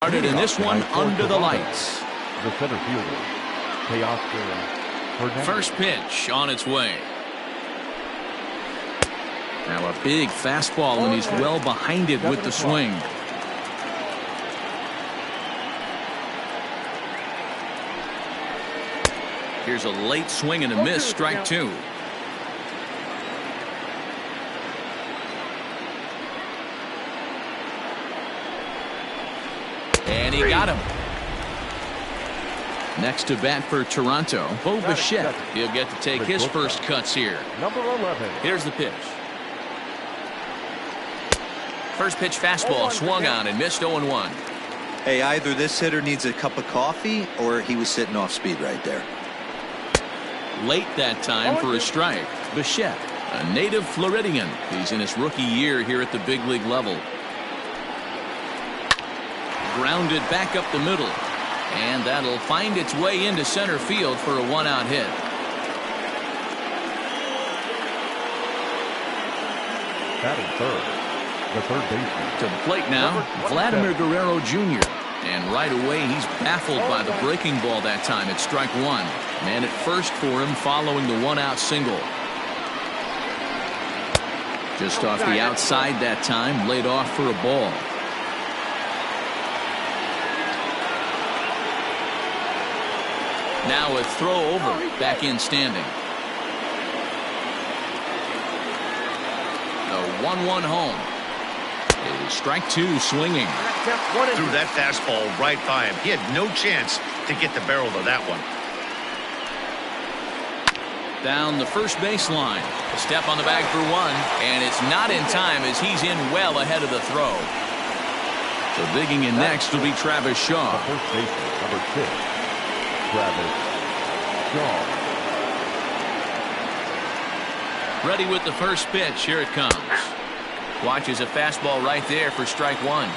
Started in this one under the lights. The center fielder, First pitch on its way. Now a big fastball, and he's well behind it with the swing. Here's a late swing and a miss, strike two. And he got him. Next to bat for Toronto, Bo Bichette. He'll get to take his first cuts here. Number 11. Here's the pitch. First pitch fastball swung on and missed 0-1. Hey, either this hitter needs a cup of coffee or he was sitting off speed right there. Late that time for a strike. Bichette, a native Floridian. He's in his rookie year here at the big league level. Grounded back up the middle. And that'll find its way into center field for a one-out hit. Batting third, the third baseman. To the plate now, Vladimir Guerrero Jr. And right away, he's baffled by the breaking ball that time at strike one. Man at first for him following the one-out single. Just off the outside that time, laid off for a ball. Now a throw over, back in standing. The 1-1 home. It is strike two swinging. Threw that fastball right by him. He had no chance to get the barrel to that one. Down the first baseline. A step on the bag for one, and it's not in time as he's in well ahead of the throw. So digging in next will be Travis Shaw. The first baseman, number 6. Travis Shaw. Ready with the first pitch. Here it comes. Watches a fastball right there for strike one.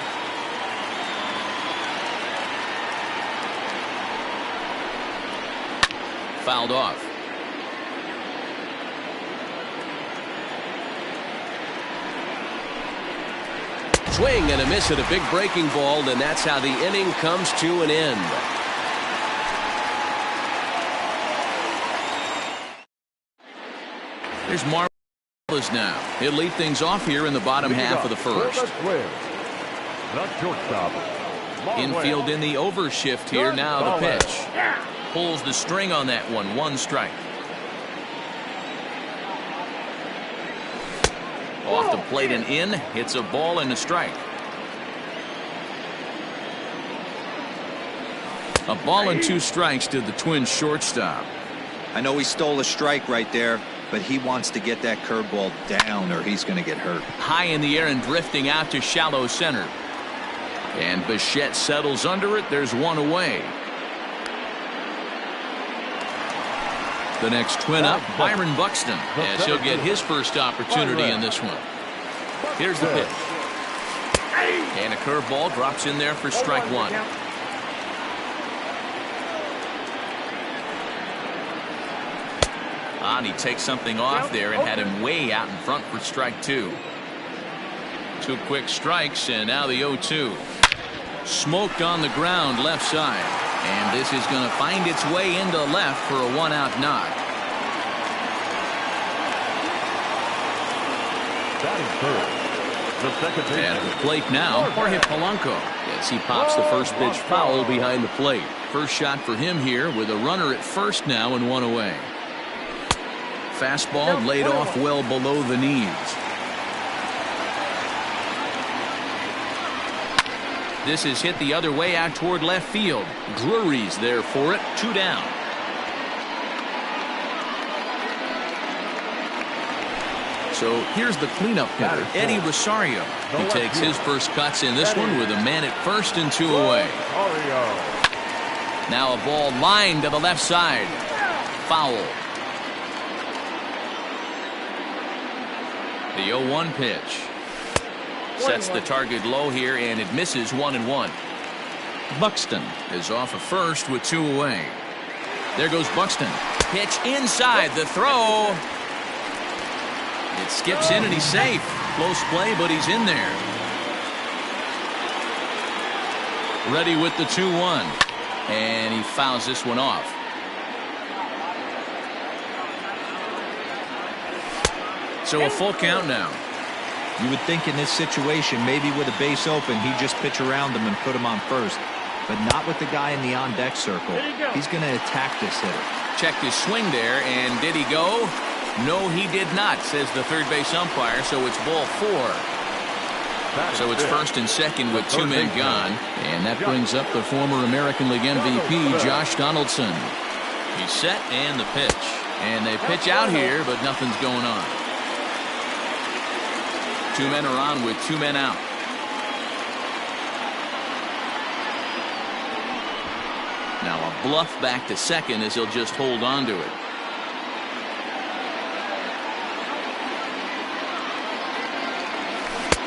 Fouled off. Swing and a miss at a big breaking ball, and that's how the inning comes to an end. Here's Marvelous now. He'll lead things off here in the bottom half of the first. Infield in the overshift here. Now the pitch. Pulls the string on that one. One strike. Off the plate and in. Hits a ball and a strike. A ball and two strikes to the Twins shortstop. I know he stole a strike right there, but he wants to get that curveball down or he's going to get hurt. High in the air and drifting out to shallow center. And Bichette settles under it. There's one away. The next Twin up, Byron Buxton, as he'll get his first opportunity in this one. Here's the pitch. And a curveball drops in there for strike one. And he takes something off there and had him way out in front for strike two. Two quick strikes, and now the 0-2. Smoked on the ground left side. And this is going to find its way into left for a one-out knock. Batting third, the second baseman. At the plate now, Jorge Polanco. As he pops the first pitch foul behind the plate. First shot for him here with a runner at first now and one away. Fastball laid off well below the knees. This is hit the other way out toward left field. Drury's there for it. Two down. So here's the cleanup hitter, Eddie Rosario. He takes his first cuts in this one with a man at first and two away. Now a ball lined to the left side. Foul. The 0-1 pitch. Sets the target low here, and it misses 1-1. Buxton is off of first with two away. There goes Buxton. Pitch inside the throw. It skips in and he's safe. Close play, but he's in there. Ready with the 2-1. And he fouls this one off. So a full count now. You would think in this situation, maybe with a base open, he'd just pitch around him and put him on first. But not with the guy in the on-deck circle. He's going to attack this hitter. Checked his swing there, and did he go? No, he did not, says the third base umpire, so it's ball 4. So it's first and second with 2 men gone, and that brings up the former American League MVP, Josh Donaldson. He's set, and the pitch. And they pitch out here, but nothing's going on. 2 men are on with 2 men out. Now a bluff back to second as he'll just hold on to it.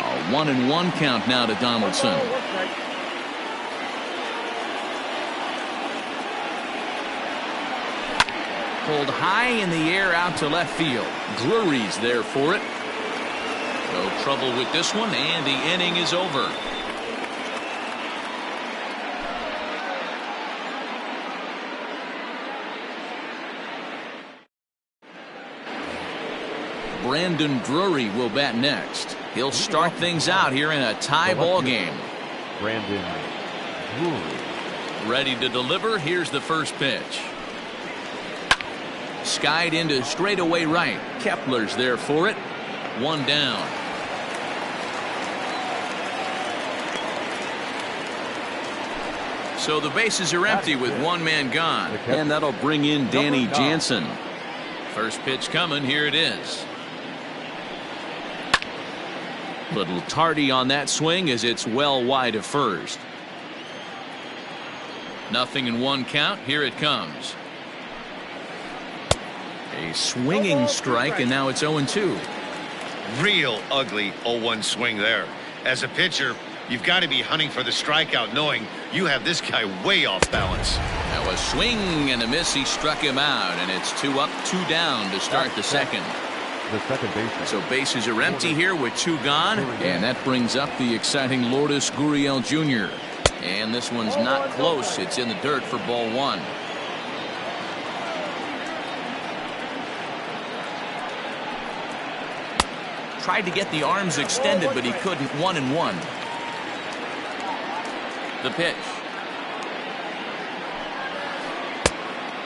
A 1-1 count now to Donaldson. Pulled high in the air out to left field. Drury's there for it. No trouble with this one, and the inning is over. Brandon Drury will bat next. He'll start things out here in a tie ball game. Brandon Drury. Ready to deliver. Here's the first pitch. Skied into straightaway right. Kepler's there for it. 1 down. So the bases are empty with 1 man gone. And that'll bring in Danny Jansen. First pitch coming. Here it is. Little tardy on that swing as it's well wide of first. 0-1 count. Here it comes. A swinging strike, and now it's 0-2. Real ugly 0-1 swing there. As a pitcher, you've got to be hunting for the strikeout, knowing you have this guy way off balance. Now a swing and a miss. He struck him out, and it's 2 up, 2 down to start the second. The second baseman. So bases are empty here with 2 gone, and that brings up the exciting Lourdes Gurriel Jr. And this one's not close. It's in the dirt for ball 1. Tried to get the arms extended, but he couldn't. 1-1. The pitch.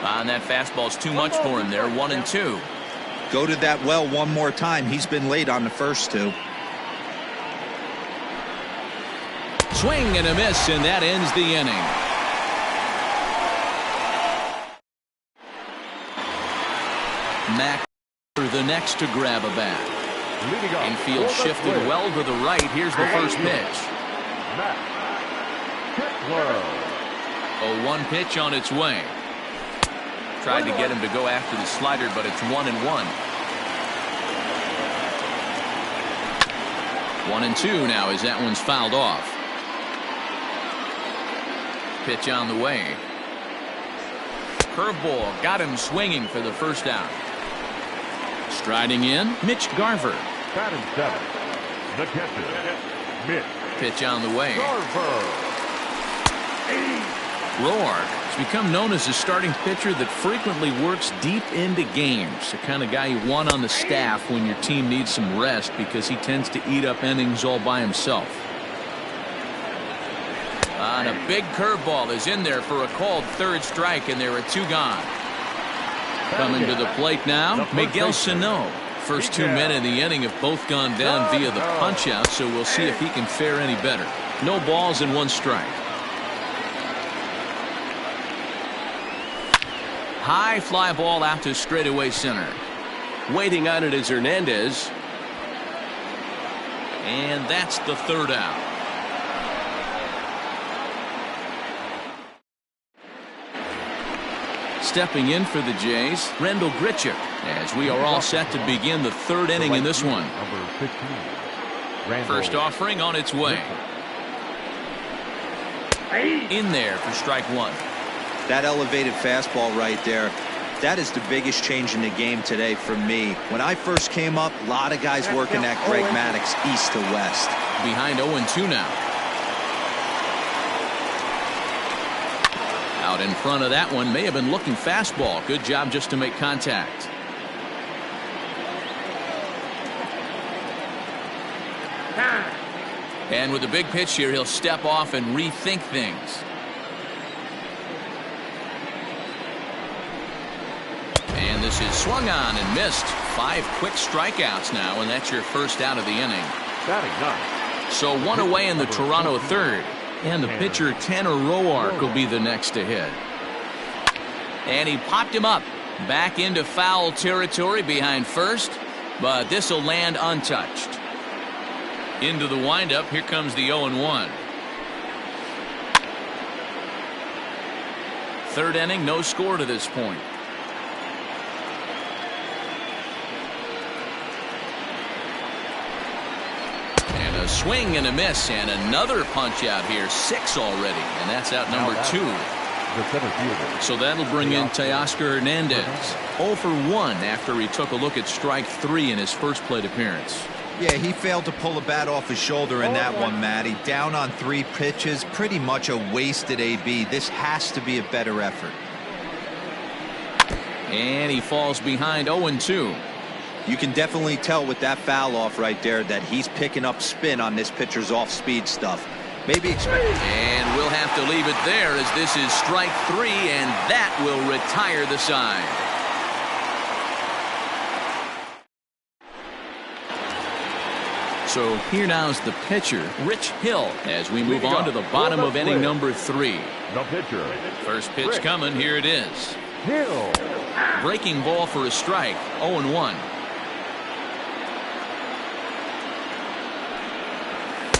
And that fastball's too much for him there. 1-2. Go to that well one more time. He's been late on the first 2. Swing and a miss, and that ends the inning. Mack the next to grab a bat. Infield shifted well to the right. Here's the first pitch. 0-1 pitch on its way. Tried to get him to go after the slider, but it's 1-1. 1-2 now as that one's fouled off. Pitch on the way. Curveball got him swinging for the first out. Striding in, Mitch Garver. Batting 7th, the catcher, Mitch. Pitch on the way. Garver. Roark has become known as a starting pitcher that frequently works deep into games. The kind of guy you want on the staff when your team needs some rest, because he tends to eat up innings all by himself. And a big curveball is in there for a called 3rd strike, and there are 2 gone. Coming to the plate now, Miguel Sano. First 2 men in the inning have both gone down via the punch-out, so we'll see if he can fare any better. No balls and 1 strike. High fly ball out to straightaway center. Waiting on it is Hernandez. And that's the 3rd out. Stepping in for the Jays, Rendell Grichuk, as we are all set to begin the 3rd inning in this one. Number 15. First offering on its way. In there for strike 1. That elevated fastball right there, that is the biggest change in the game today for me. When I first came up, a lot of guys working that Greg Maddux east to west. Behind 0-2 now. But in front of that one may have been looking fastball. Good job just to make contact. And with the big pitch here, he'll step off and rethink things. And this is swung on and missed. 5 quick strikeouts now, and that's your first out of the inning. So 1 away in the Toronto third. And the pitcher Tanner Roark will be the next to hit. And he popped him up. Back into foul territory behind first. But this will land untouched. Into the windup. Here comes the 0-1. Third inning, no score to this point. And a swing and a miss, and another punch out here. 6 already, and that's out number 2. So that'll bring in Teoscar Hernandez. 0 for 1 after he took a look at strike 3 in his first plate appearance. Yeah, he failed to pull a bat off his shoulder in that one, Matty. Down on 3 pitches, pretty much a wasted AB. This has to be a better effort. And he falls behind 0-2. You can definitely tell with that foul off right there that he's picking up spin on this pitcher's off-speed stuff. Maybe expect. And we'll have to leave it there as this is strike 3, and that will retire the side. So here now's the pitcher, Rich Hill, as we move on to the bottom of inning number 3. The pitcher. First pitch coming. Here it is. Hill. Breaking ball for a strike. 0-1.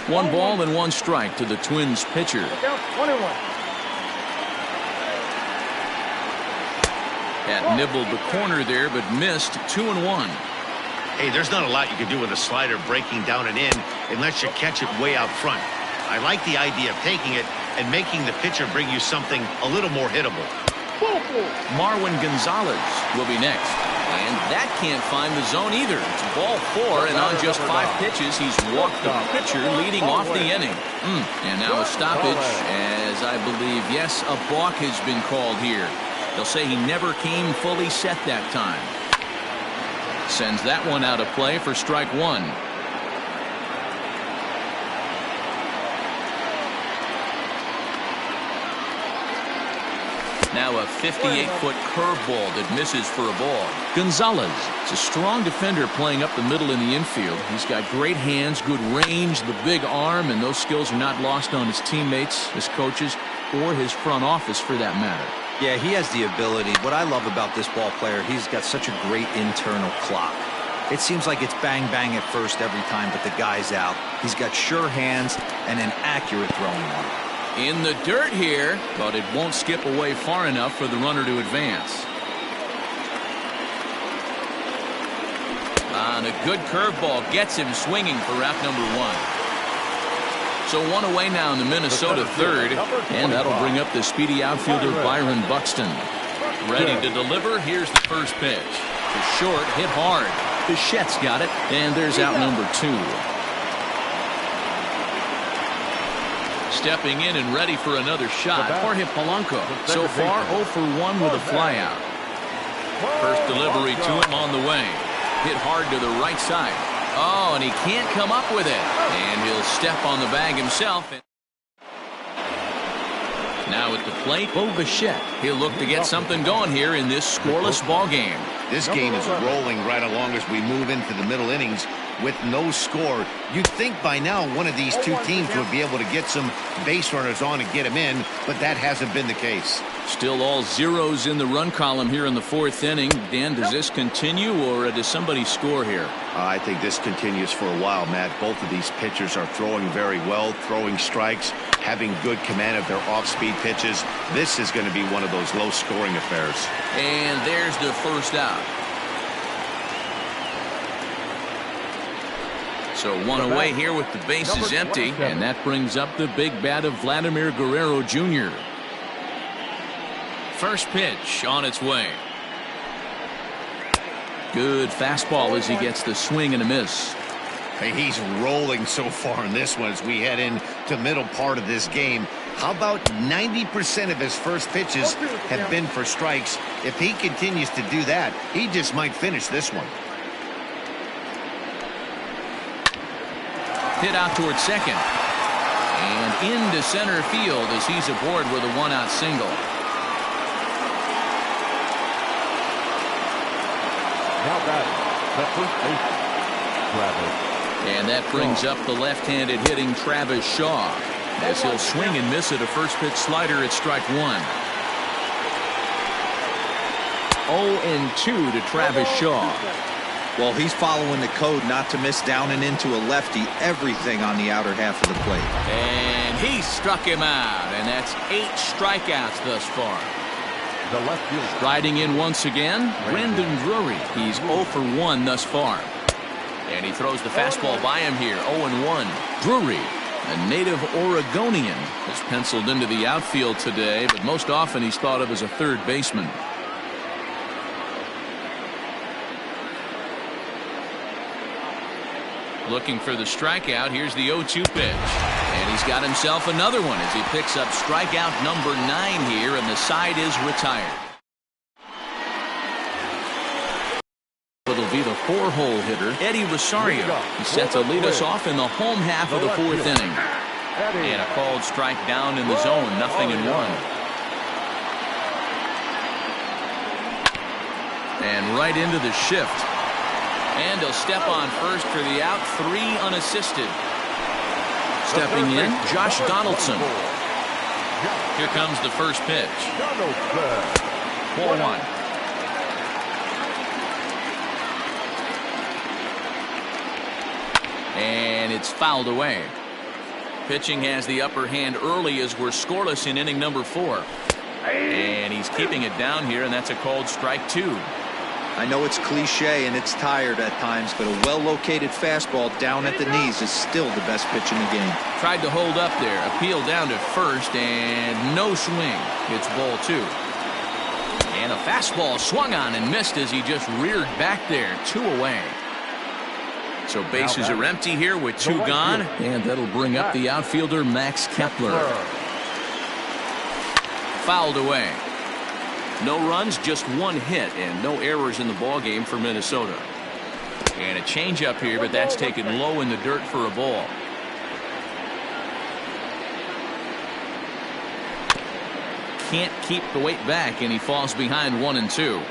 1 ball and 1 strike to the Twins pitcher. Had nibbled the corner there, but missed. 2-1. Hey, there's not a lot you can do with a slider breaking down and in unless you catch it way out front. I like the idea of taking it and making the pitcher bring you something a little more hittable. Marwin Gonzalez will be next. And that can't find the zone either. It's ball 4, and on just 5 pitches, he's walked the pitcher, leading off the inning. And now a stoppage, as I believe, yes, a balk has been called here. They'll say he never came fully set that time. Sends that one out of play for strike 1. Now a 58-foot curveball that misses for a ball. Gonzalez is a strong defender playing up the middle in the infield. He's got great hands, good range, the big arm, and those skills are not lost on his teammates, his coaches, or his front office for that matter. Yeah, he has the ability. What I love about this ball player, he's got such a great internal clock. It seems like it's bang bang at first every time, but the guy's out. He's got sure hands and an accurate throwing arm. In the dirt here, but it won't skip away far enough for the runner to advance. On a good curveball gets him swinging for out number 1. So 1 away now in the Minnesota third, and that'll bring up the speedy outfielder Byron Buxton. Ready to deliver. Here's the first pitch. The short hit hard. Bichette's got it, and there's out number 2. Stepping in and ready for another shot, Jorge Polanco. So far 0 for 1 with a flyout. First delivery to him on the way. Hit hard to the right side. Oh, and he can't come up with it. And he'll step on the bag himself. Now at the plate, Bo Bichette. He'll look to get something going here in this scoreless ball game. This game is rolling right along as we move into the middle innings with no score. You'd think by now one of these two teams would be able to get some base runners on and get them in, but that hasn't been the case. Still all zeros in the run column here in the 4th inning. Dan, does this continue, or does somebody score here? I think this continues for a while, Matt. Both of these pitchers are throwing very well, throwing strikes, having good command of their off-speed pitches. This is going to be one of those low-scoring affairs. And there's the first out. So 1 away here with the bases empty, and that brings up the big bat of Vladimir Guerrero Jr. First pitch on its way. Good fastball as he gets the swing and a miss. Hey, he's rolling so far in this one as we head into middle part of this game. How about 90% of his first pitches have been for strikes? If he continues to do that, he just might finish this one. Hit out towards second. And into center field as he's aboard with a one-out single. Now batting, the first baseman, Travis. And that brings up the left-handed hitting Travis Shaw, as he'll swing and miss at a first pitch slider at strike one. 0-2 to Travis Shaw. Well, he's following the code not to miss down and into a lefty, everything on the outer half of the plate. And he struck him out, and that's 8 strikeouts thus far. The left fielder. Riding in once again, Brandon Drury. He's 0 for 1 thus far. And he throws the fastball by him here, 0-1. Drury, a native Oregonian, is penciled into the outfield today, but most often he's thought of as a third baseman. Looking for the strikeout. Here's the 0-2 pitch. And he's got himself another one as he picks up strikeout number 9 here, and the side is retired. It'll be the 4-hole hitter, Eddie Rosario. He's set to lead us off in the home half of the 4th inning. And a called strike down in the zone, 0-1. And right into the shift. And he'll step on first for the out, 3 unassisted. Stepping in, Josh Donaldson. Here comes the first pitch. 4-1. And it's fouled away. Pitching has the upper hand early as we're scoreless in inning number 4. And he's keeping it down here, and that's a called strike 2. I know it's cliche and it's tired at times, but a well-located fastball down at the knees is still the best pitch in the game. Tried to hold up there, appeal down to first, and no swing. It's ball 2. And a fastball swung on and missed as he just reared back there, 2 away. So bases are empty here with 2 gone, and that'll bring up the outfielder Max Kepler. Fouled away. No runs, just 1 hit, and no errors in the ballgame for Minnesota. And a changeup here, but that's taken low in the dirt for a ball. Can't keep the weight back, and he falls behind 1-2.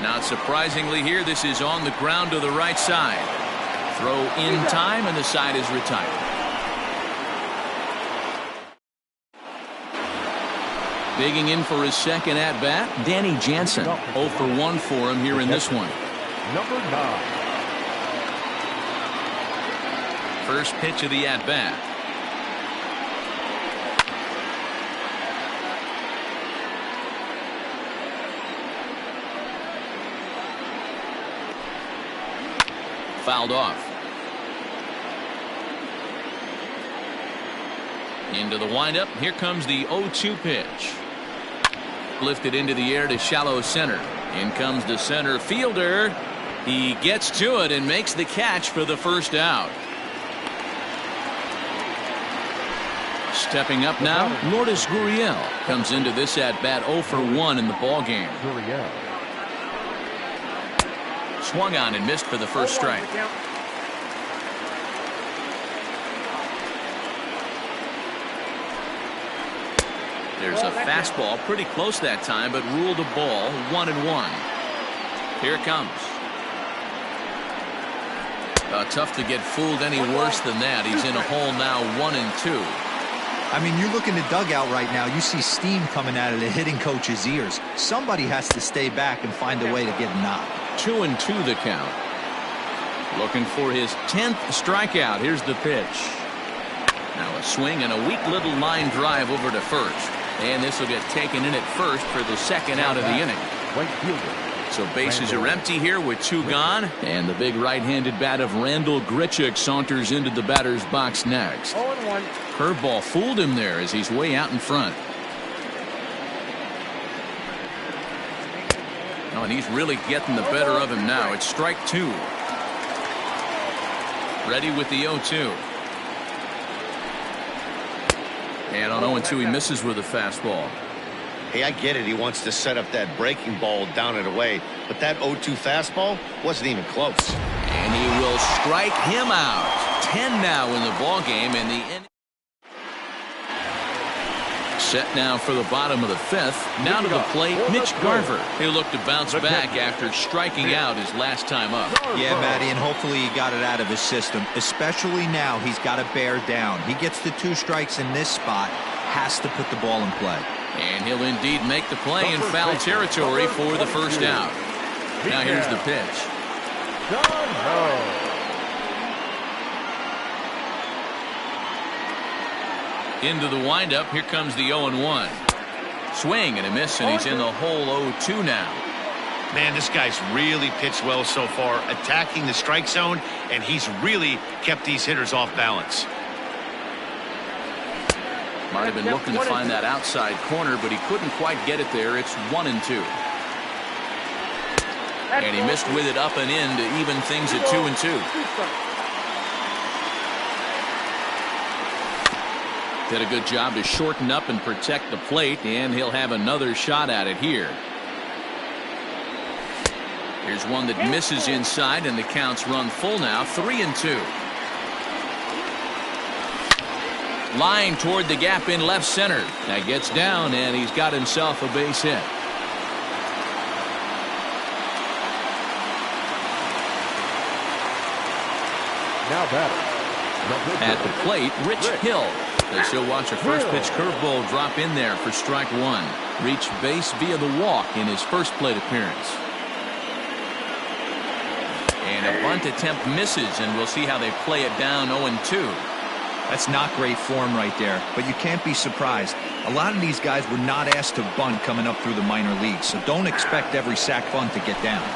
Not surprisingly here, this is on the ground to the right side. Throw in time, and the side is retired. Digging in for his second at-bat, Danny Jansen. 0 for 1 for him here in this one. Number 9. First pitch of the at-bat. Fouled off. Into the windup. Here comes the 0-2 pitch. Lifted into the air to shallow center. In comes the center fielder. He gets to it and makes the catch for the first out. Stepping up now, Lourdes Gurriel comes into this at-bat 0 for 1 in the ballgame. Swung on and missed for the first strike. There's a fastball pretty close that time, but ruled a ball, 1-1. Here it comes. Tough to get fooled any worse than that. He's in a hole now, 1-2. I mean, you look in the dugout right now, you see steam coming out of the hitting coach's ears. Somebody has to stay back and find a way to get knocked. 2-2 the count. Looking for his 10th strikeout. Here's the pitch. Now a swing and a weak little line drive over to first. And this will get taken in at first for the second out of the inning. So bases are empty here with 2 gone. And the big right-handed bat of Randall Grichuk saunters into the batter's box next. 0-1. Curveball fooled him there as he's way out in front. Oh, and he's really getting the better of him now. It's strike 2. Ready with the 0-2. And on 0-2, he misses with a fastball. Hey, I get it. He wants to set up that breaking ball down and away. But that 0-2 fastball wasn't even close. And he will strike him out. 10 now in the ball game, and the inning set now for the bottom of the 5th. Now to the plate, Mitch Garver. He'll look to bounce back after striking out his last time up. Yeah, Matty, and hopefully he got it out of his system. Especially now, he's got to bear down. He gets the 2 strikes in this spot, has to put the ball in play. And he'll indeed make the play in foul territory for the first out. Now here's the pitch. Into the windup. Here comes the 0-1. Swing and a miss, and he's in the hole 0-2 now. Man, this guy's really pitched well so far, attacking the strike zone, and he's really kept these hitters off balance. Might have been looking to find that outside corner, but he couldn't quite get it there. It's 1-2. And he missed with it up and in to even things at 2-2. Did a good job to shorten up and protect the plate, and he'll have another shot at it here. Here's one that misses inside, and the count's run full now, 3-2. Line toward the gap in left center. That gets down, and he's got himself a base hit. Now batter. At the plate, Rich Hill. As he'll watch a first pitch curveball drop in there for strike 1. Reached base via the walk in his first plate appearance. And a bunt attempt misses, and we'll see how they play it down 0-2. That's not great form right there, but you can't be surprised. A lot of these guys were not asked to bunt coming up through the minor leagues, so don't expect every sac bunt to get down.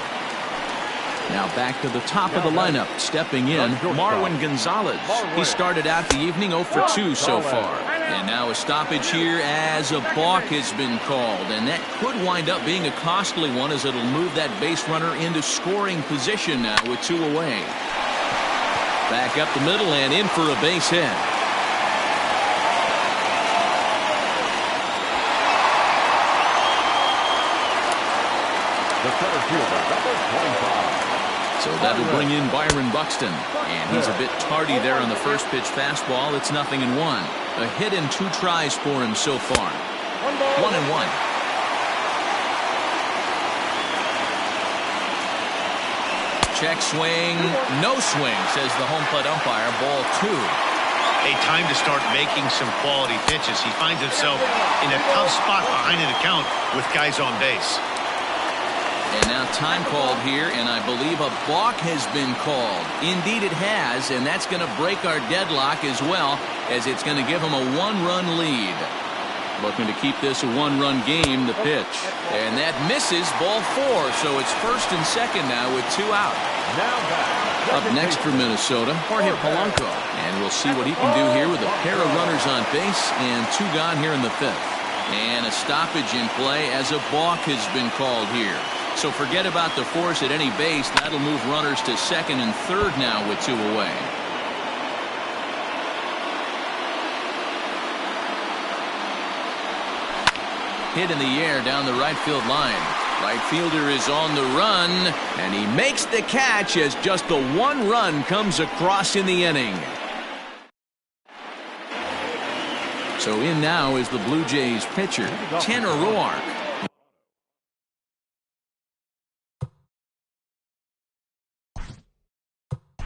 Now back to the top of the lineup. Stepping in, Marwin Gonzalez. He started out the evening 0 for 2 so far. And now a stoppage here as a balk has been called. And that could wind up being a costly one, as it'll move that base runner into scoring position now with 2 away. Back up the middle and in for a base hit. The center fielder, number 25. So that'll bring in Byron Buxton. And he's a bit tardy there on the first pitch fastball. It's 0-1. A hit and 2 tries for him so far. 1-1. Check swing. No swing, says the home plate umpire. Ball 2. A time to start making some quality pitches. He finds himself in a tough spot behind an account with guys on base. And now time called here, and I believe a balk has been called. Indeed it has, and that's going to break our deadlock as well, as it's going to give him a 1-run lead. Looking to keep this a 1-run game, the pitch. And that misses, ball 4, so it's first and second now with 2 out. Up next for Minnesota, Jorge Polanco. And we'll see what he can do here with a pair of runners on base and 2 gone here in the 5th. And a stoppage in play as a balk has been called here. So forget about the force at any base. That'll move runners to second and third now with 2 away. Hit in the air down the right field line. Right fielder is on the run, and he makes the catch as just the 1 run comes across in the inning. So in now is the Blue Jays pitcher, Tanner Roark.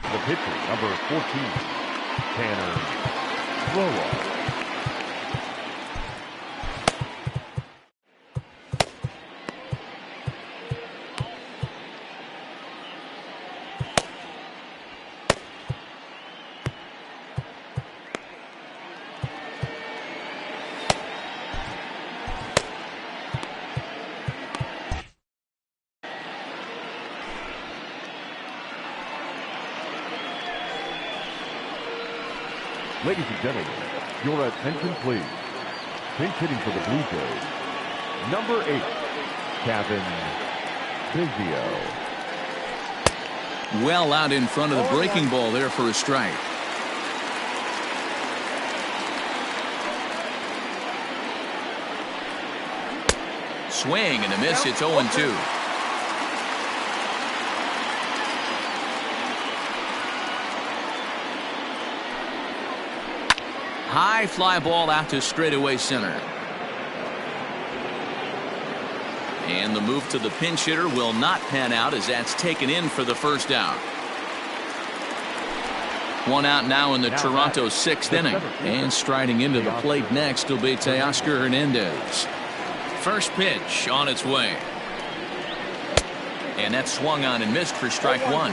The pitcher, number 14, Tanner Roark. Ladies and gentlemen, your attention please. Pinch hitting for the Blue Jays, number 8, Kevin Biggio. Well out in front of the breaking ball there for a strike. Swing and a miss. It's 0-2. High fly ball out to straightaway center. And the move to the pinch hitter will not pan out as that's taken in for the first out. One out now in the Toronto 6th inning. And striding into the plate next will be Teoscar Hernandez. First pitch on its way. And that swung on and missed for strike one.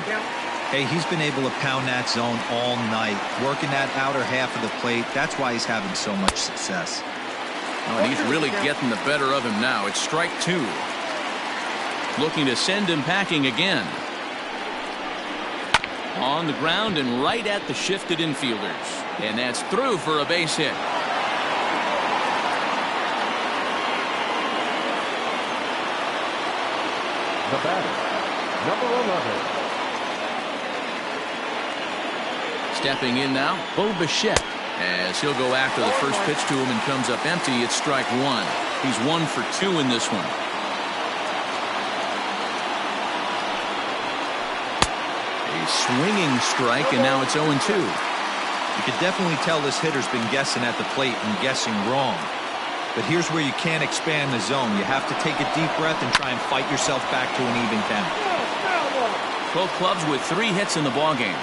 Hey, he's been able to pound that zone all night, working that outer half of the plate. That's why he's having so much success. Oh, and he's really getting the better of him now. It's strike two. Looking to send him packing again. On the ground and right at the shifted infielders. And that's through for a base hit. The batter, number 11. Stepping in now, Bo Bichette. As he'll go after the first pitch to him and comes up empty. It's strike one. He's 1 for 2 in this one. A swinging strike, and now it's 0-2. You could definitely tell this hitter's been guessing at the plate and guessing wrong. But here's where you can't expand the zone. You have to take a deep breath and try and fight yourself back to an even count. Both clubs with 3 hits in the ballgame.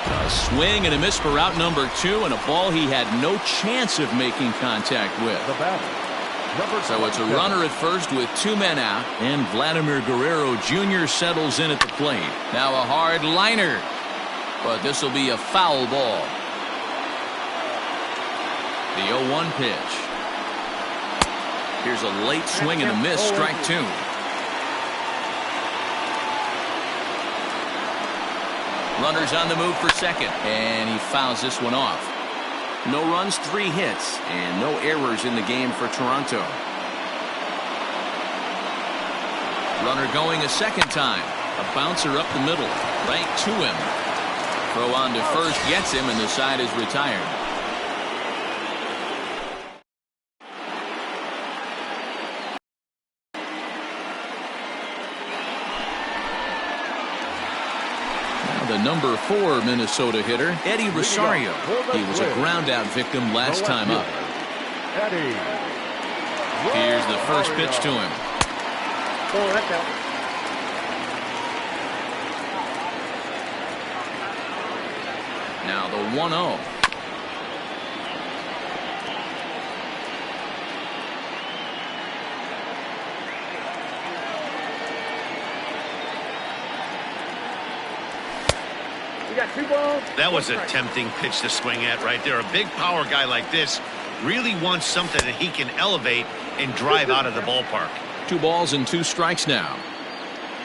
A swing and a miss for out number 2, and a ball he had no chance of making contact with. The batter, number So it's a runner at first with 2 men out, and Vladimir Guerrero Jr. settles in at the plate. Now a hard liner, but this will be a foul ball. The 0-1 pitch. Here's a late swing and a miss, strike 2. Runners on the move for second, and he fouls this one off. No runs, 3 hits, and no errors in the game for Toronto. Runner going a second time. A bouncer up the middle, right to him. Throw on to first, gets him, and the side is retired. The number 4 Minnesota hitter, Eddie Rosario. He was a ground-out victim last time up. Here's the first pitch to him. Now the 1-0. That was a tempting pitch to swing at right there. A big power guy like this really wants something that he can elevate and drive out of the ballpark. 2 balls and 2 strikes now.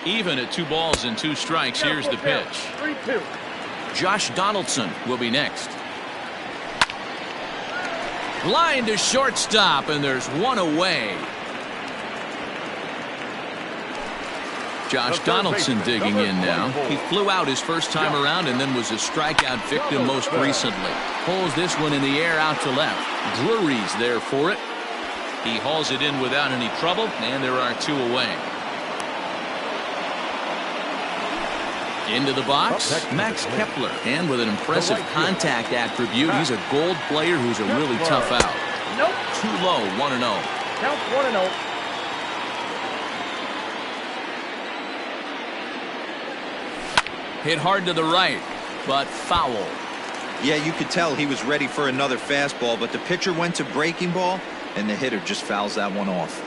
Even at 2 balls and 2 strikes, here's the pitch. 3-2. Josh Donaldson will be next. Line to shortstop, and there's 1 away. Josh Donaldson digging in now. He flew out his first time around and then was a strikeout victim most recently. Pulls this one in the air out to left. Drury's there for it. He hauls it in without any trouble, and there are 2 away. Into the box, Max Kepler. And with an impressive contact attribute, he's a gold player who's a really tough out. Too low, 1-0. Count 1-0. Hit hard to the right, but foul. Yeah, you could tell he was ready for another fastball, but the pitcher went to breaking ball, and the hitter just fouls that one off.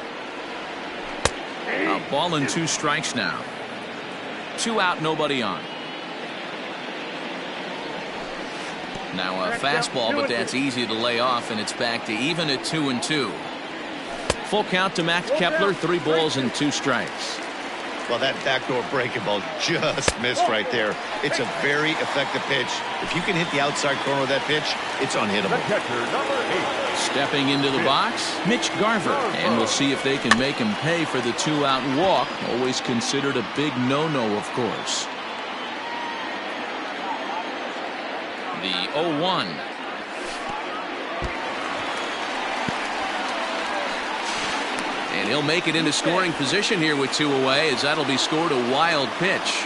A ball and 2 strikes now. 2 out, nobody on. Now a fastball, but that's easy to lay off, and it's back to even at 2-2. Full count to Max Kepler, 3 balls and 2 strikes. Well, that backdoor breaking ball just missed right there. It's a very effective pitch. If you can hit the outside corner of that pitch, it's unhittable. The catcher, number 8. Stepping into the box, Mitch Garver. And we'll see if they can make him pay for the 2-out walk. Always considered a big no-no, of course. The 0-1. And he'll make it into scoring position here with 2 away, as that'll be scored a wild pitch.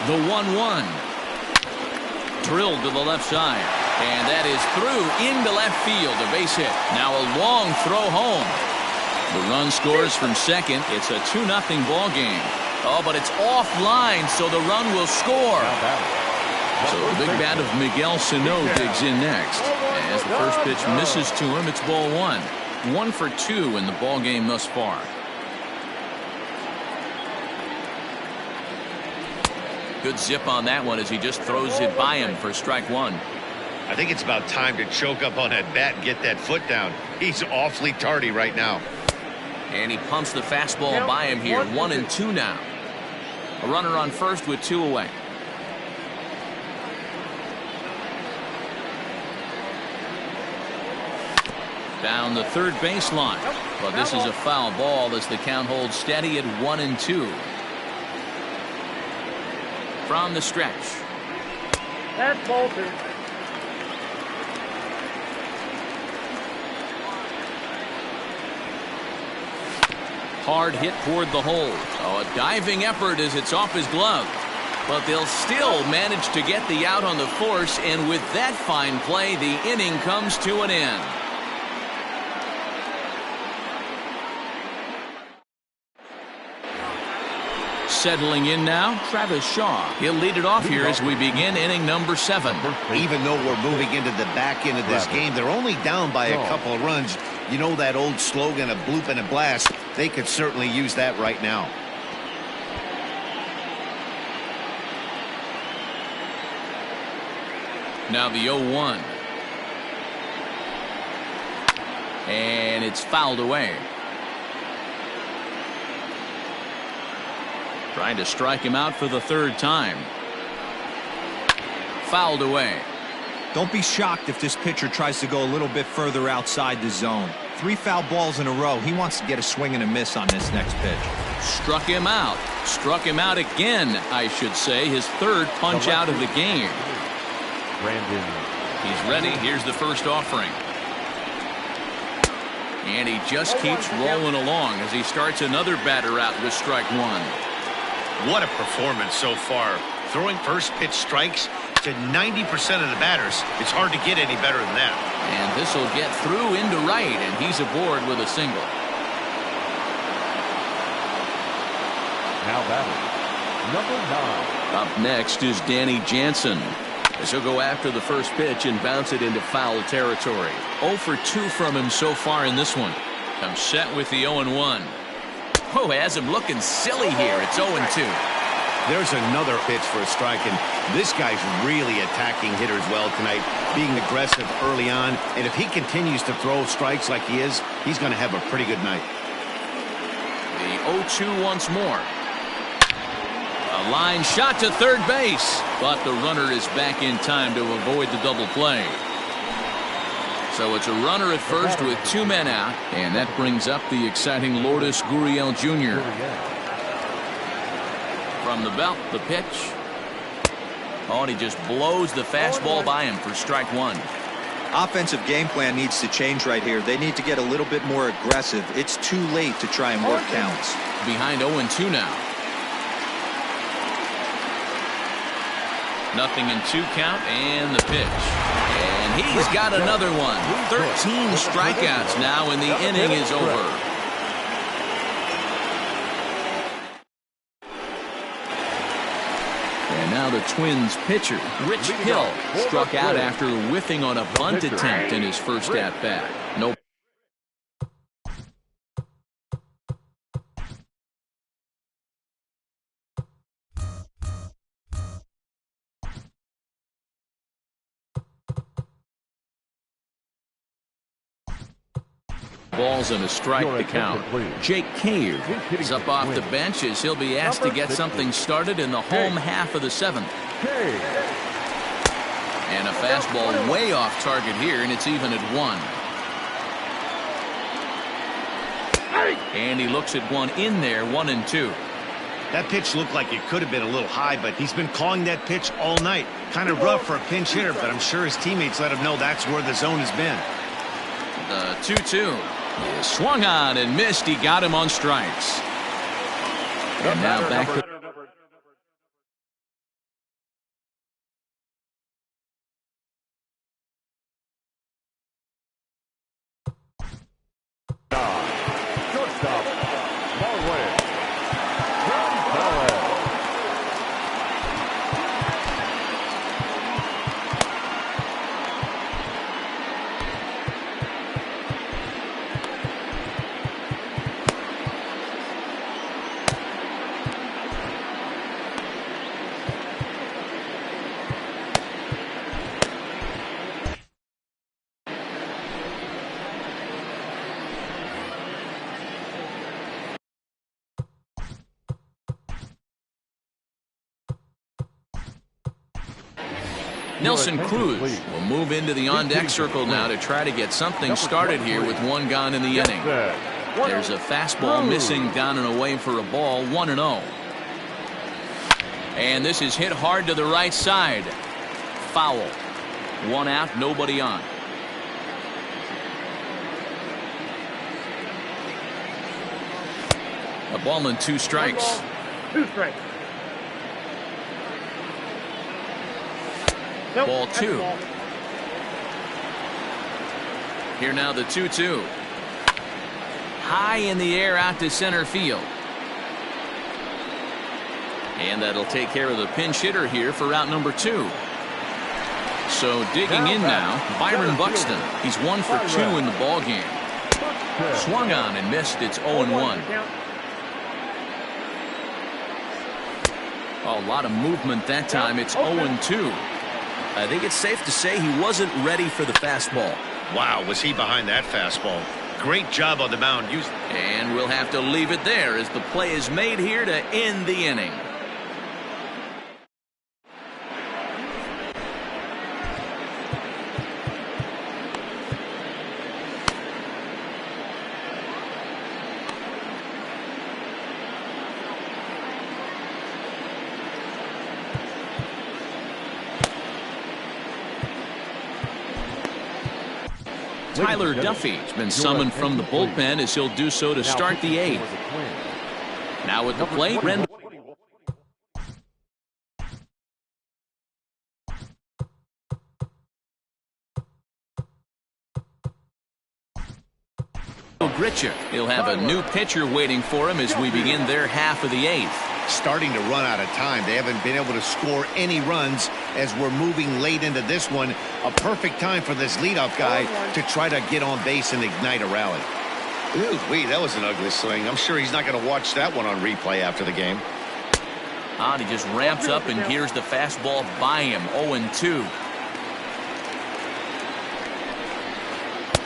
The 1-1. Drilled to the left side. And that is through into left field, a base hit. Now a long throw home. The run scores from second. It's a 2-0 ball game. Oh, but it's offline, so the run will score. So the big bat of Miguel Sano digs in next. As the first pitch misses to him, it's ball 1. 1 for 2 in the ball game thus far. Good zip on that one as he just throws it by him for strike 1. I think it's about time to choke up on that bat and get that foot down. He's awfully tardy right now. And he pumps the fastball by him here. 1-2 now. A runner on first with 2 away. Down the third baseline. But this is a foul ball as the count holds steady at 1-2. From the stretch. That's bolted. Hard hit toward the hole. Oh, a diving effort as it's off his glove. But they'll still manage to get the out on the force, and with that fine play, the inning comes to an end. Settling in now, Travis Shaw. He'll lead it off here as we begin inning number 7. Even though we're moving into the back end of this game, they're only down by a couple of runs. You know that old slogan, a bloop and a blast? They could certainly use that right now. Now the 0-1. And it's fouled away. Trying to strike him out for the 3rd time. Fouled away. Don't be shocked if this pitcher tries to go a little bit further outside the zone. 3 foul balls in a row. He wants to get a swing and a miss on this next pitch. Struck him out. Struck him out again, I should say. His 3rd punch out of the game. Brandon. He's ready. Here's the first offering. And he just keeps rolling along as he starts another batter out with strike 1. What a performance so far. Throwing first pitch strikes to 90% of the batters. It's hard to get any better than that. And this will get through into right, and he's aboard with a single. Now batting, number 9. Up next is Danny Jansen, as he'll go after the first pitch and bounce it into foul territory. 0 for 2 from him so far in this one. Comes set with the 0-1. Oh, has him looking silly here. It's 0-2. There's another pitch for a strike, and this guy's really attacking hitters well tonight, being aggressive early on, and if he continues to throw strikes like he is, he's going to have a pretty good night. The 0-2 once more. A line shot to third base, but the runner is back in time to avoid the double play. So it's a runner at first with 2 men out, and that brings up the exciting Lourdes Gurriel Jr. From the belt, the pitch. Oh, and he just blows the fastball by him for strike 1. Offensive game plan needs to change right here. They need to get a little bit more aggressive. It's too late to try and work counts. Behind 0-2 now. 0-2 count, and the pitch. And he's got another one. 13 strikeouts now, and the inning is over. And now the Twins pitcher, Rich Hill, struck out after whiffing on a bunt attempt in his first at-bat. No. Balls and a strike to count. Jake Cave is up off the bench as he'll be asked to get something started in the home half of the 7th. And a fastball way off target here, and it's even at 1. And he looks at one in there, 1-2. That pitch looked like it could have been a little high, but he's been calling that pitch all night. Kind of rough for a pinch hitter, but I'm sure his teammates let him know that's where the zone has been. The 2-2 is swung on and missed. He got him on strikes. And now back to shortstop, Barway. Nelson Cruz will move into the on-deck circle now to try to get something started here with 1 gone in the inning. There's a fastball missing down and away for a ball, 1-0. And this is hit hard to the right side. Foul. 1 out, nobody on. A ball and 2 strikes. 2 strikes. Nope, Ball 2. Here now the 2-2. High in the air out to center field. And that'll take care of the pinch hitter here for out number 2. So digging in now, Byron Buxton. He's 1 for 2 in the ball game. Swung on and missed. It's 0-1. A lot of movement that time. It's 0-2. I think it's safe to say he wasn't ready for the fastball. Wow, was he behind that fastball. Great job on the mound. And we'll have to leave it there as the play is made here to end the inning. Tyler Duffy has been summoned from the bullpen as he'll do so to start the 8th. Now at the plate, Gritchick. He'll have a new pitcher waiting for him as we begin their half of the 8th. Starting to run out of time. They haven't been able to score any runs as we're moving late into this one. A perfect time for this leadoff guy to try to get on base and ignite a rally. Ooh, wait, that was an ugly swing. I'm sure he's not going to watch that one on replay after the game. He just ramps up and gears the fastball by him. 0-2.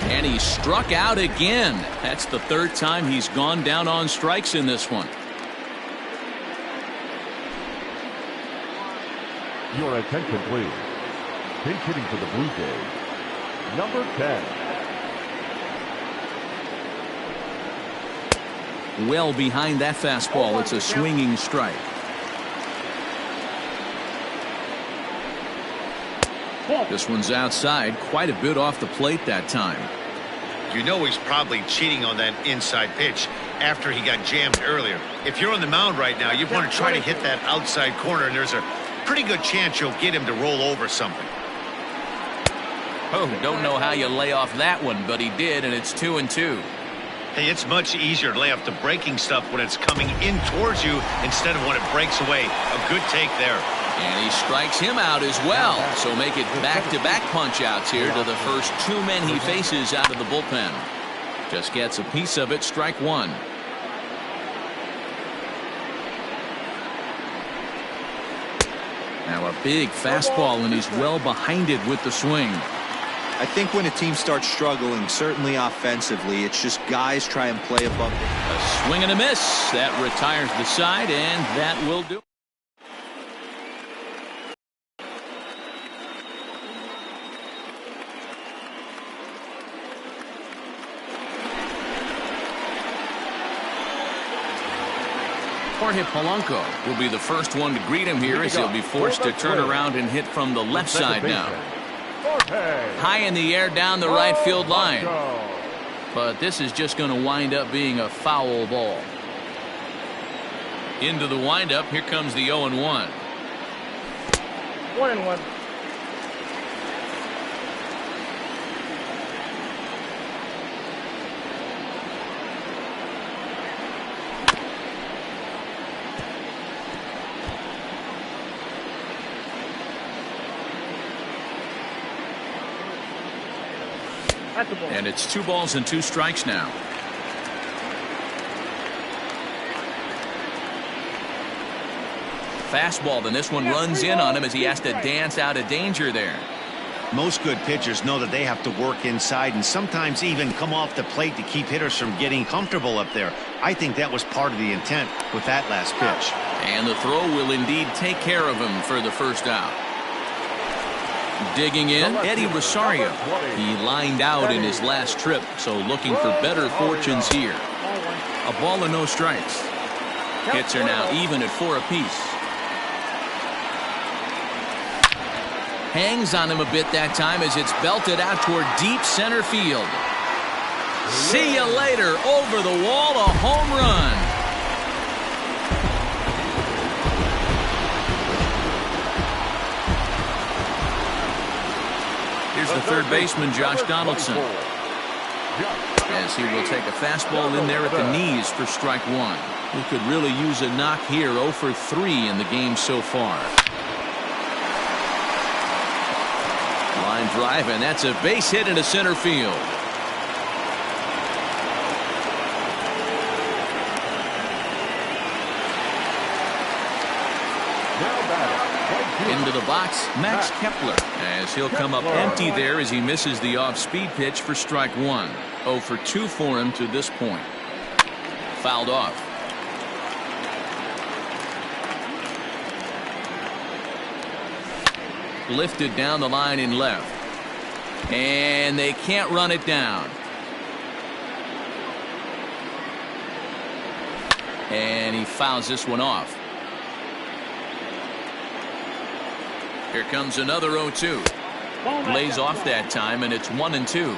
And he struck out again. That's the 3rd time he's gone down on strikes in this one. Your attention, please. Pinch hitting for the Blue Jays, number 10. Well behind that fastball. It's a swinging strike. This one's outside, quite a bit off the plate that time. You know he's probably cheating on that inside pitch after he got jammed earlier. If you're on the mound right now, you want to try to hit that outside corner, and there's a pretty good chance you'll get him to roll over something. Oh, don't know how you lay off that one, but he did, and it's 2-2. Hey, it's much easier to lay off the breaking stuff when it's coming in towards you instead of when it breaks away. A good take there. And he strikes him out as well. So make it back-to-back punch-outs here to the first 2 men he faces out of the bullpen. Just gets a piece of it, strike 1. Now a big fastball, and he's well behind it with the swing. I think when a team starts struggling, certainly offensively, it's just guys try and play above it. A swing and a miss. That retires the side, and that will do. Jorge Polanco will be the first one to greet him here as he'll be forced to turn around and hit from the left side now. High in the air down the right field line. But this is just going to wind up being a foul ball. Into the windup, here comes the 0-1. 1-1. And it's 2 balls and 2 strikes now. Fastball, and this one runs in on him as he has to dance out of danger there. Most good pitchers know that they have to work inside and sometimes even come off the plate to keep hitters from getting comfortable up there. I think that was part of the intent with that last pitch. And the throw will indeed take care of him for the first out. Digging in, Eddie Rosario. He lined out in his last trip, so looking for better fortunes here. A ball and no strikes. Hits are now even at 4 apiece. Hangs on him a bit that time as it's belted out toward deep center field. See you later. Over the wall, a home run. Here's the third baseman, Josh Donaldson, as he will take a fastball in there at the knees for strike 1. He could really use a knock here. 0 for 3 in the game so far. Line drive, and that's a base hit into center field. Into the box, Max Kepler, as he'll come up empty there as he misses the off-speed pitch for strike 1. 0 for 2 for him to this point. Fouled off. Lifted down the line in left. And they can't run it down. And he fouls this one off. Here comes another 0-2. Lays off that time, and it's 1-2.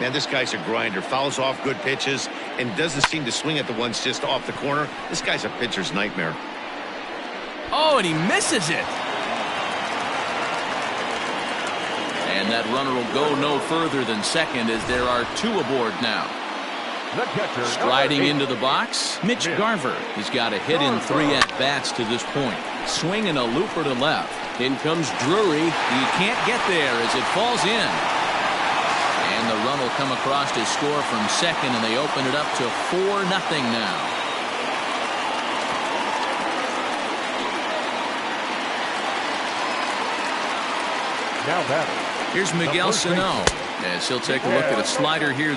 Man, this guy's a grinder. Fouls off good pitches and doesn't seem to swing at the ones just off the corner. This guy's a pitcher's nightmare. Oh, and he misses it. And that runner will go no further than second as there are 2 aboard now. Striding into the box, Mitch Garver. He's got a hit in 3 at-bats to this point. Swinging a looper to left. In comes Drury. He can't get there as it falls in. And the run will come across to score from second, and they open it up to 4-0 now. Now batting. Here's Miguel Sano as he'll take a look at a slider here.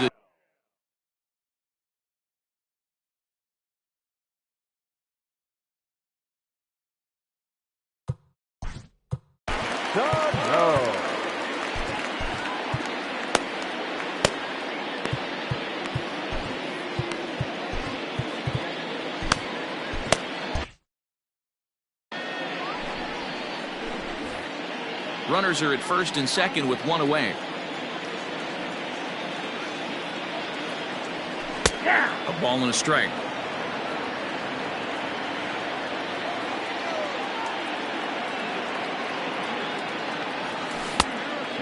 Runners are at first and second with 1 away. A ball and a strike.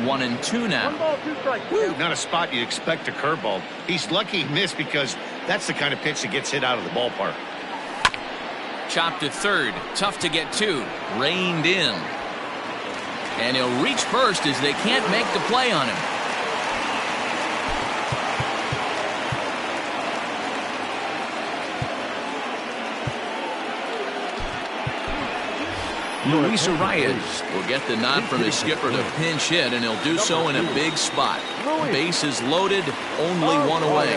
One and two now. 1 ball, 2 strikes. Woo, not a spot you'd expect a curveball. He's lucky he missed because that's the kind of pitch that gets hit out of the ballpark. Chopped to third. Tough to get to. Reined in. And he'll reach first as they can't make the play on him. Luis Arias will get the nod from his skipper to pinch hit, and he'll do so in a big spot. Bases loaded, only one away.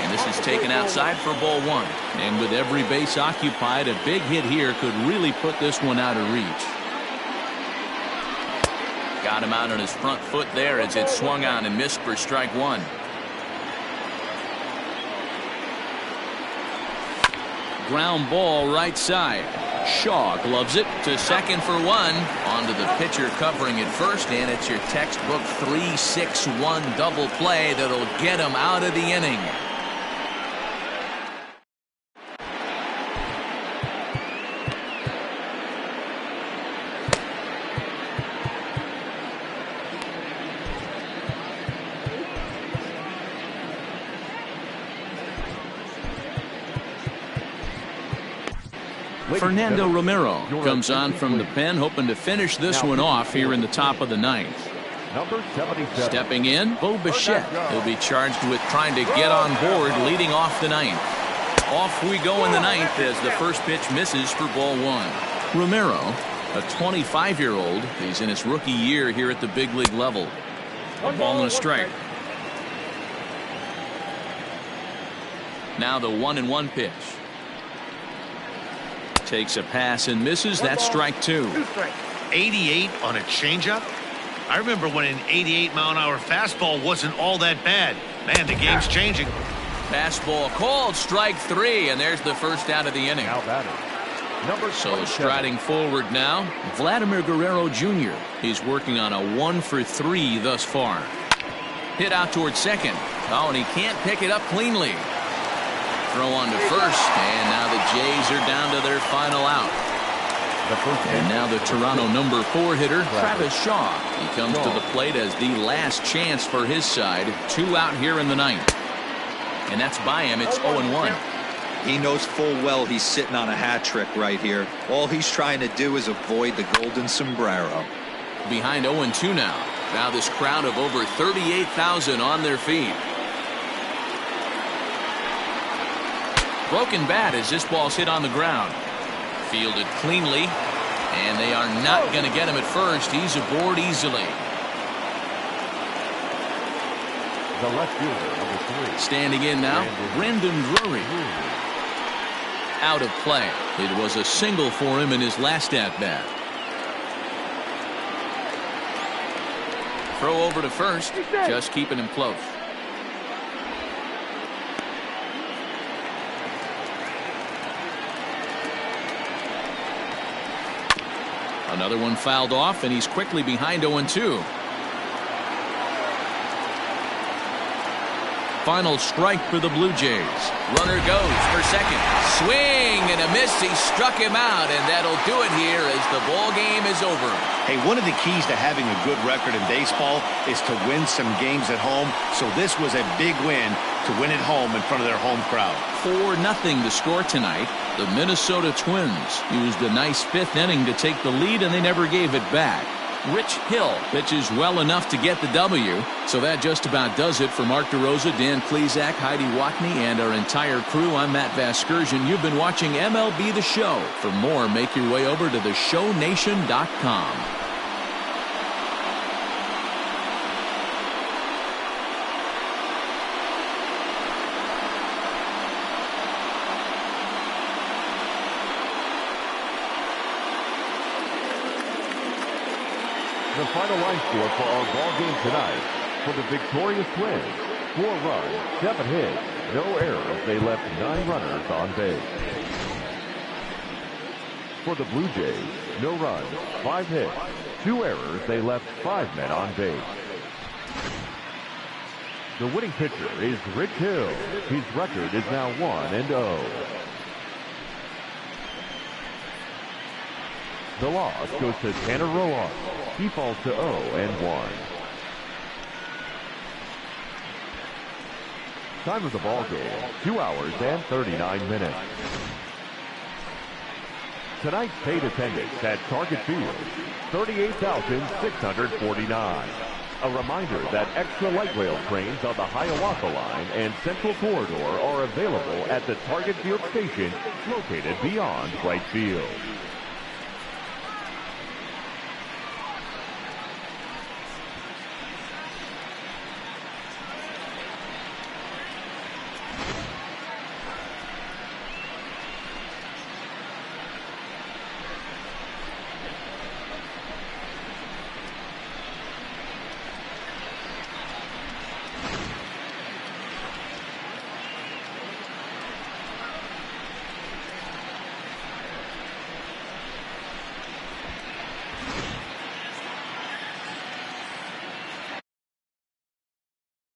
And this is taken outside for ball one. And with every base occupied, a big hit here could really put this one out of reach. Got him out on his front foot there as it swung on and missed for strike one. Ground ball right side. Shaw gloves it to second for one. Onto the pitcher covering it first, and it's your textbook 3-6-1 double play that'll get him out of the inning. Fernando Romero comes on from the pen, hoping to finish this one off here in the top of the ninth. Number 77. Stepping in, Bo Bichette. He'll be charged with trying to get on board leading off the ninth. Off we go in the ninth as the first pitch misses for ball one. Romero, a 25-year-old. He's in his rookie year here at the big league level. A ball and a strike. Now the 1-1 pitch. Takes a pass and misses. That's strike two. 88 on a changeup? I remember when an 88-mile-an-hour fastball wasn't all that bad. Man, the game's changing. Fastball called, strike three, and there's the first out of the inning. So striding forward now, Vladimir Guerrero Jr. He's working on a 1-for-3 thus far. Hit out towards second. Oh, and he can't pick it up cleanly. Throw on to first, and now the Jays are down to their final out. And now the Toronto number 4 hitter, Travis Shaw. He comes to the plate as the last chance for his side. 2 out here in the ninth. And that's by him. It's 0-1. He knows full well he's sitting on a hat trick right here. All he's trying to do is avoid the golden sombrero. Behind 0-2 now. Now this crowd of over 38,000 on their feet. Broken bat as this ball's hit on the ground. Fielded cleanly, and they are not going to get him at first. He's aboard easily. The left fielder, number 3. Standing in now, Brendan Drury. Out of play. It was a single for him in his last at-bat. Throw over to first, just keeping him close. Another one fouled off, and he's quickly behind 0-2. Final strike for the Blue Jays. Runner goes for second. Swing and a miss. He struck him out, and that'll do it here as the ball game is over. Hey, one of the keys to having a good record in baseball is to win some games at home. So this was a big win to win at home in front of their home crowd. 4-0 to score tonight. The Minnesota Twins used a nice 5th inning to take the lead, and they never gave it back. Rich Hill pitches well enough to get the W. So that just about does it for Mark DeRosa, Dan Klezak, Heidi Watney, and our entire crew. I'm Matt Vasgersian. You've been watching MLB The Show. For more, make your way over to theshownation.com. The final line score for our ball game tonight. For the victorious Twins, 4 runs, 7 hits, no errors. They left 9 runners on base. For the Blue Jays, no runs, 5 hits, 2 errors. They left 5 men on base. The winning pitcher is Rich Hill. His record is now 1-0. The loss goes to Tanner Roark. He falls to 0-1. Time of the ball game, 2 hours and 39 minutes. Tonight's paid attendance at Target Field, 38,649. A reminder that extra light rail trains on the Hiawatha Line and Central Corridor are available at the Target Field Station located beyond right field.